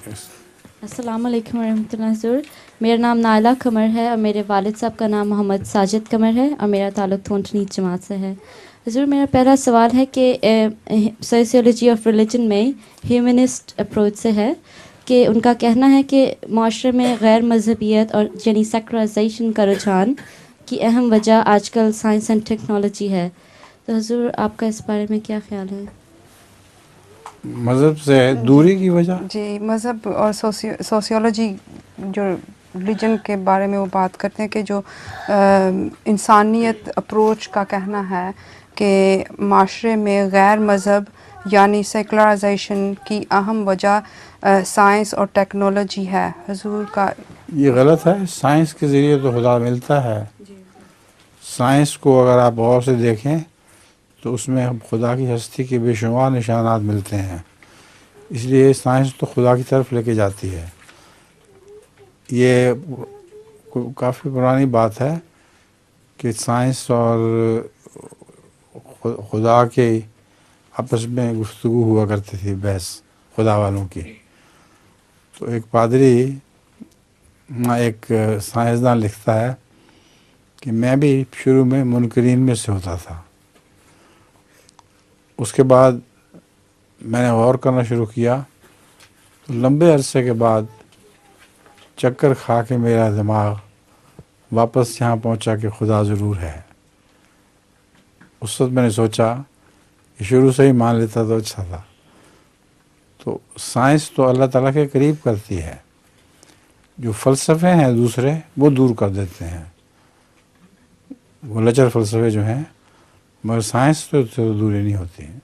السلام علیکم ورحمۃ اللہ حضور. میرا نام نائلہ قمر ہے اور میرے والد صاحب کا نام محمد ساجد قمر ہے اور میرا تعلق تھونٹنی جماعت سے ہے. حضور میرا پہلا سوال ہے کہ سوسیولوجی آف ریلیجن میں ہیومنسٹ اپروچ سے ہے کہ ان کا کہنا ہے کہ معاشرے میں غیر مذہبیت اور یعنی سیکولرائزیشن کا رجحان کی اہم وجہ آج کل سائنس اینڈ ٹیکنالوجی ہے. تو حضور آپ کا اس بارے میں کیا خیال ہے؟ مذہب سے دوری کی وجہ؟ جی، مذہب اور سوسیولوجی جو ریلیجن کے بارے میں وہ بات کرتے ہیں کہ جو انسانیت اپروچ کا کہنا ہے کہ معاشرے میں غیر مذہب یعنی سیکولرائزیشن کی اہم وجہ سائنس اور ٹیکنالوجی ہے. حضور کا یہ غلط ہے. سائنس کے ذریعے تو خدا ملتا ہے. سائنس کو اگر آپ غور سے دیکھیں تو اس میں خدا کی ہستی کے بے شمار نشانات ملتے ہیں. اس لیے سائنس تو خدا کی طرف لے کے جاتی ہے. یہ کافی پرانی بات ہے کہ سائنس اور خدا کے آپس میں گفتگو ہوا کرتی تھی، بحث خدا والوں کی. تو ایک پادری، ایک سائنسدان لکھتا ہے کہ میں بھی شروع میں منکرین میں سے ہوتا تھا. اس کے بعد میں نے غور کرنا شروع کیا تو لمبے عرصے کے بعد چکر کھا کے میرا دماغ واپس یہاں پہنچا کہ خدا ضرور ہے. اس وقت میں نے سوچا کہ شروع سے ہی مان لیتا تو اچھا تھا. تو سائنس تو اللہ تعالیٰ کے قریب کرتی ہے، جو فلسفے ہیں دوسرے وہ دور کر دیتے ہیں، وہ لچر فلسفے جو ہیں، مگر سائنس تو دوری نہیں ہوتی ہیں.